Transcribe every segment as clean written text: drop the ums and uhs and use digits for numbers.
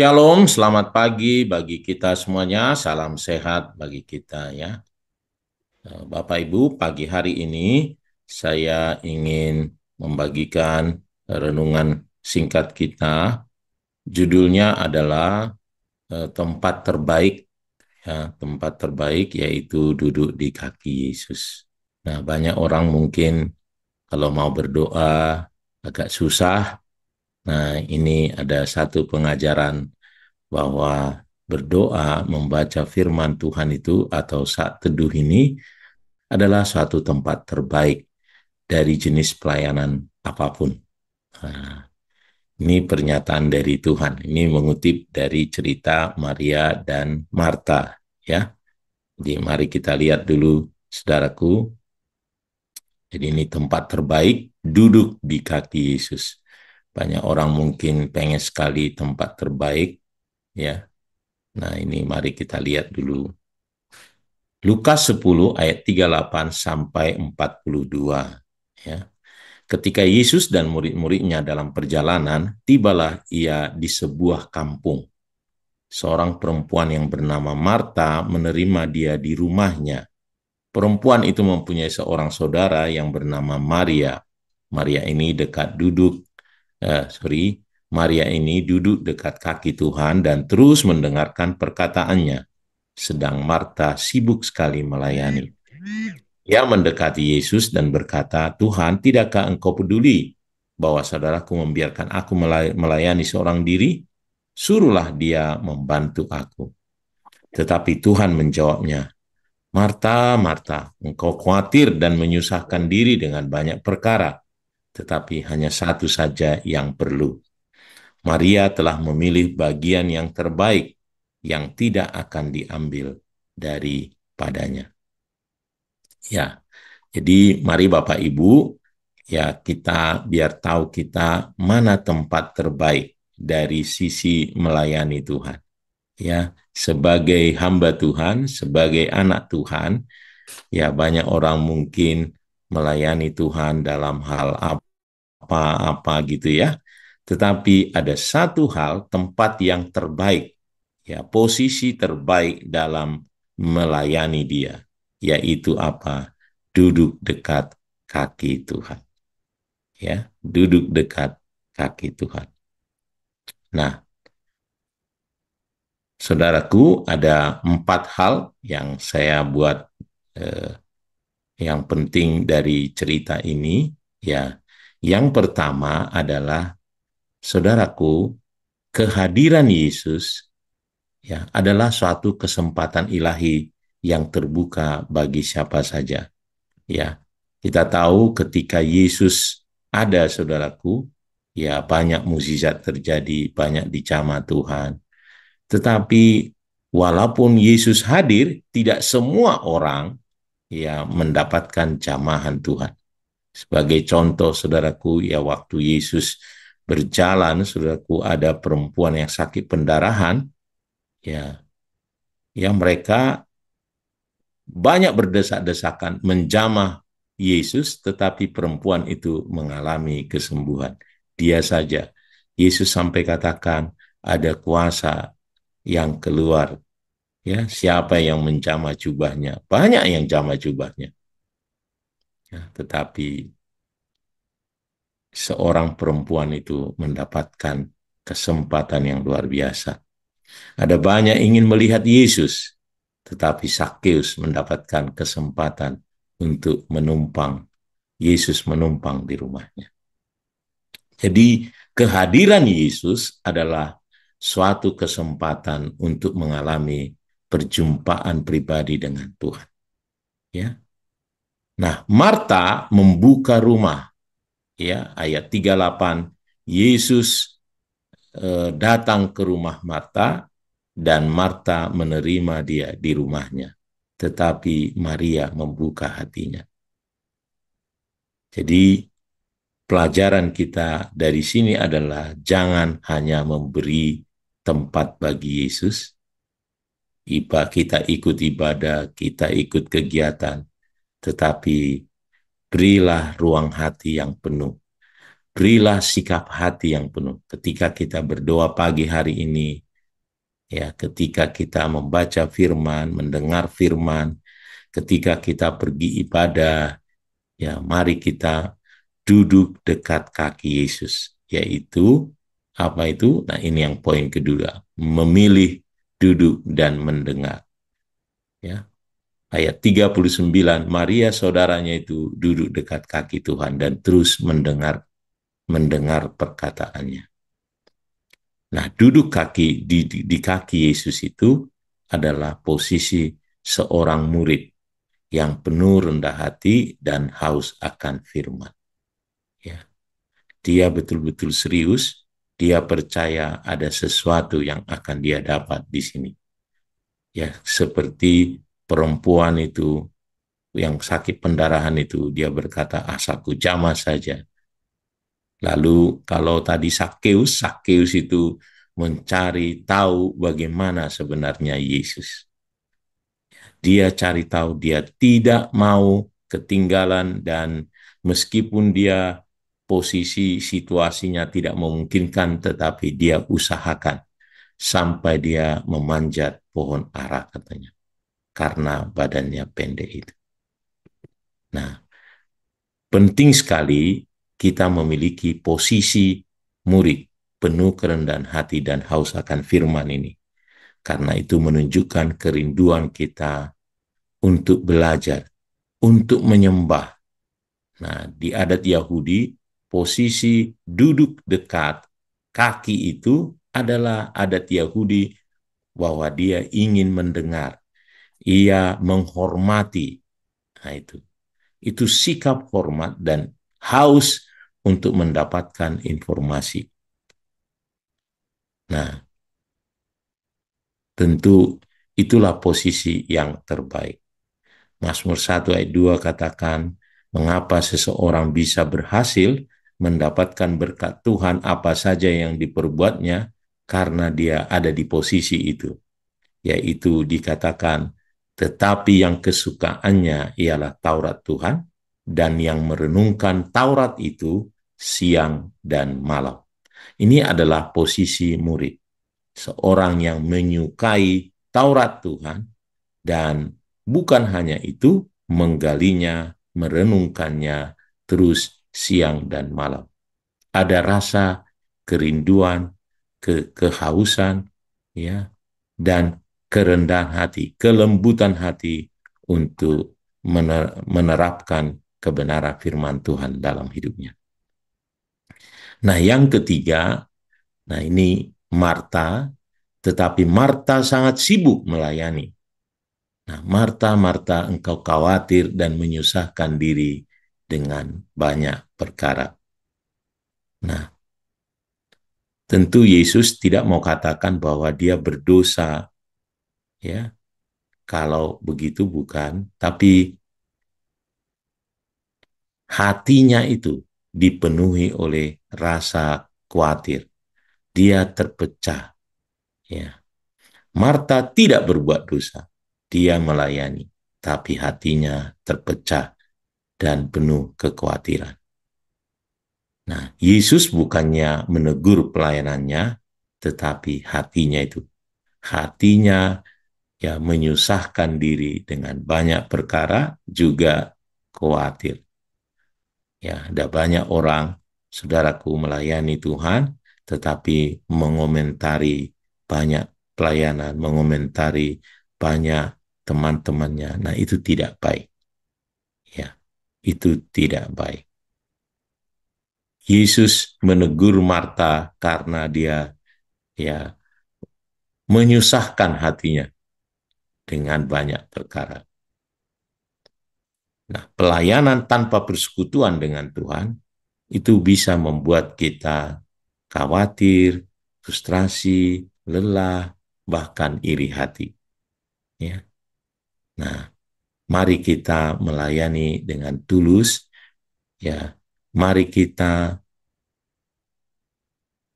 Shalom, selamat pagi bagi kita semuanya. Salam sehat bagi kita ya. Bapak Ibu, pagi hari ini saya ingin membagikan renungan singkat kita. Judulnya adalah tempat terbaik ya, tempat terbaik yaitu duduk di kaki Yesus. Nah, banyak orang mungkin kalau mau berdoa agak susah. Nah, ini ada satu pengajaran bahwa berdoa, membaca firman Tuhan itu atau saat teduh ini adalah suatu tempat terbaik dari jenis pelayanan apapun. Nah, ini pernyataan dari Tuhan. Ini mengutip dari cerita Maria dan Marta, ya. Jadi mari kita lihat dulu, saudaraku. Jadi ini tempat terbaik, duduk di kaki Yesus. Banyak orang mungkin pengen sekali tempat terbaik, ya. Nah, ini mari kita lihat dulu. Lukas 10 ayat 38 sampai 42. Ya. Ketika Yesus dan murid-muridnya dalam perjalanan, tibalah ia di sebuah kampung. Seorang perempuan yang bernama Marta menerima dia di rumahnya. Perempuan itu mempunyai seorang saudara yang bernama Maria. Maria ini dekat duduk, Maria ini duduk dekat kaki Tuhan dan terus mendengarkan perkataannya. Sedang Marta sibuk sekali melayani. Ia mendekati Yesus dan berkata, Tuhan, tidakkah engkau peduli bahwa saudaraku membiarkan aku melayani seorang diri? Suruhlah dia membantu aku. Tetapi Tuhan menjawabnya, Marta, Marta, engkau khawatir dan menyusahkan diri dengan banyak perkara, tetapi hanya satu saja yang perlu. Maria telah memilih bagian yang terbaik yang tidak akan diambil daripadanya. Ya, jadi mari Bapak Ibu, ya kita biar tahu kita mana tempat terbaik dari sisi melayani Tuhan. Ya, sebagai hamba Tuhan, sebagai anak Tuhan, ya banyak orang mungkin melayani Tuhan dalam hal apa-apa gitu ya. Tetapi ada satu hal, tempat yang terbaik, ya posisi terbaik dalam melayani dia, yaitu apa? Duduk dekat kaki Tuhan. Ya, duduk dekat kaki Tuhan. Nah, saudaraku, ada 4 hal yang saya buat yang penting dari cerita ini. Ya, yang pertama adalah saudaraku, kehadiran Yesus ya adalah suatu kesempatan ilahi yang terbuka bagi siapa saja. Ya, kita tahu ketika Yesus ada, saudaraku, ya banyak mukjizat terjadi, banyak dicamah Tuhan. Tetapi walaupun Yesus hadir, tidak semua orang ya mendapatkan jamahan Tuhan. Sebagai contoh, saudaraku, ya waktu Yesus berjalan, saudaraku, ada perempuan yang sakit pendarahan, ya, yang mereka banyak berdesak-desakan menjamah Yesus, tetapi perempuan itu mengalami kesembuhan. Dia saja. Yesus sampai katakan, ada kuasa yang keluar. Ya, siapa yang menjamah jubahnya? Banyak yang jamah jubahnya. Ya, tetapi seorang perempuan itu mendapatkan kesempatan yang luar biasa. Ada banyak ingin melihat Yesus, tetapi Sakeus mendapatkan kesempatan untuk menumpang, Yesus menumpang di rumahnya. Jadi kehadiran Yesus adalah suatu kesempatan untuk mengalami perjumpaan pribadi dengan Tuhan. Ya. Nah, Marta membuka rumah. Ya, ayat 38, Yesus datang ke rumah Marta dan Marta menerima dia di rumahnya. Tetapi Maria membuka hatinya. Jadi pelajaran kita dari sini adalah jangan hanya memberi tempat bagi Yesus. Kita ikut ibadah, kita ikut kegiatan, tetapi berilah ruang hati yang penuh. Berilah sikap hati yang penuh. Ketika kita berdoa pagi hari ini, Ya, ketika kita membaca firman, mendengar firman, ketika kita pergi ibadah, ya mari kita duduk dekat kaki Yesus, yaitu apa itu? Nah, ini yang poin kedua, memilih duduk dan mendengar. Ya, ayat 39, Maria saudaranya itu duduk dekat kaki Tuhan dan terus mendengar perkataannya. Nah, duduk di kaki Yesus itu adalah posisi seorang murid yang penuh rendah hati dan haus akan firman. Ya, dia betul-betul serius, dia percaya ada sesuatu yang akan dia dapat di sini. Ya, seperti perempuan itu yang sakit pendarahan itu, dia berkata, asalku jamah saja. Lalu kalau tadi Sakeus itu mencari tahu bagaimana sebenarnya Yesus. Dia cari tahu, dia tidak mau ketinggalan, dan meskipun dia posisi situasinya tidak memungkinkan, tetapi dia usahakan sampai dia memanjat pohon ara katanya, karena badannya pendek itu. Nah, penting sekali kita memiliki posisi murid penuh kerendahan hati dan haus akan firman ini. Karena itu menunjukkan kerinduan kita untuk belajar, untuk menyembah. Nah, di adat Yahudi, posisi duduk dekat kaki itu adalah adat Yahudi bahwa dia ingin mendengar, ia menghormati. Nah, itu sikap hormat dan haus untuk mendapatkan informasi. Nah, tentu itulah posisi yang terbaik. Mazmur 1 ayat 2 katakan, mengapa seseorang bisa berhasil mendapatkan berkat Tuhan apa saja yang diperbuatnya, karena dia ada di posisi itu. Yaitu dikatakan, tetapi yang kesukaannya ialah Taurat Tuhan, dan yang merenungkan Taurat itu siang dan malam. Ini adalah posisi murid, seorang yang menyukai Taurat Tuhan, dan bukan hanya itu, menggalinya, merenungkannya terus siang dan malam. Ada rasa kerinduan, kehausan, ya, dan kerendahan hati, kelembutan hati untuk menerapkan kebenaran firman Tuhan dalam hidupnya. Nah, yang ketiga, nah ini Marta, tetapi Marta sangat sibuk melayani. Nah, Marta, Marta, engkau khawatir dan menyusahkan diri dengan banyak perkara. Nah, tentu Yesus tidak mau katakan bahwa dia berdosa, ya. Kalau begitu bukan, tapi hatinya itu dipenuhi oleh rasa khawatir. Dia terpecah, ya. Marta tidak berbuat dosa. Dia melayani, tapi hatinya terpecah dan penuh kekhawatiran. Nah, Yesus bukannya menegur pelayanannya, tetapi hatinya itu. Hatinya ya menyusahkan diri dengan banyak perkara, juga khawatir. Ya, ada banyak orang, saudaraku, melayani Tuhan, tetapi mengomentari banyak pelayanan, mengomentari banyak teman-temannya. Nah, itu tidak baik. Ya, itu tidak baik. Yesus menegur Marta karena dia ya menyusahkan hatinya dengan banyak perkara. Nah, pelayanan tanpa persekutuan dengan Tuhan itu bisa membuat kita khawatir, frustrasi, lelah, bahkan iri hati. Ya. Nah, mari kita melayani dengan tulus. Ya, mari kita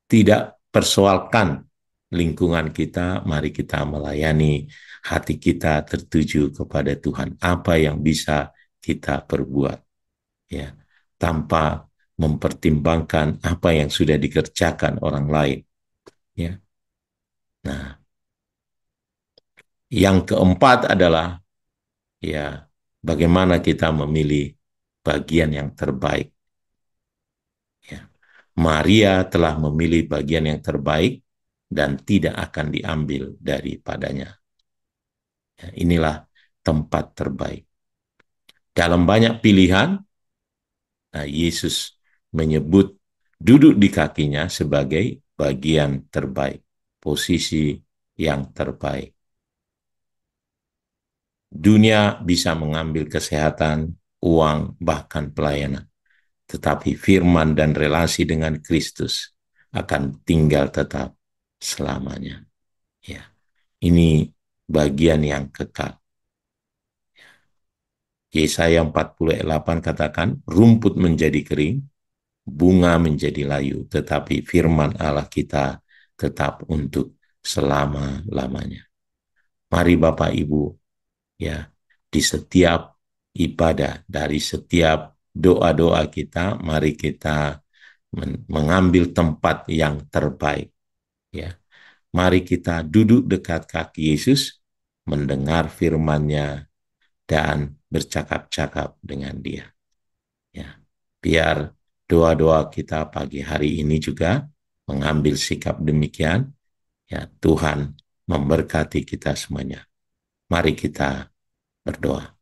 tidak persoalkan lingkungan kita, mari kita melayani, hati kita tertuju kepada Tuhan. Apa yang bisa kita perbuat, ya, tanpa mempertimbangkan apa yang sudah dikerjakan orang lain, ya. Nah, Yang keempat adalah ya bagaimana kita memilih bagian yang terbaik. Ya. Maria telah memilih bagian yang terbaik dan tidak akan diambil daripadanya. Ya, inilah tempat terbaik. Dalam banyak pilihan, nah, Yesus menyebut duduk di kakinya sebagai bagian terbaik, posisi yang terbaik. Dunia bisa mengambil kesehatan, uang, bahkan pelayanan. Tetapi firman dan relasi dengan Kristus akan tinggal tetap selamanya. Ya, ini bagian yang kekal. Yesaya 48 katakan, rumput menjadi kering, bunga menjadi layu, tetapi firman Allah kita tetap untuk selama-lamanya. Mari Bapak Ibu, ya, di setiap ibadah, dari setiap doa-doa kita, mari kita mengambil tempat yang terbaik. Ya, mari kita duduk dekat kaki Yesus, mendengar firman-Nya dan bercakap-cakap dengan Dia. Ya, biar doa-doa kita pagi hari ini juga mengambil sikap demikian. Ya, Tuhan memberkati kita semuanya. Mari kita berdoa.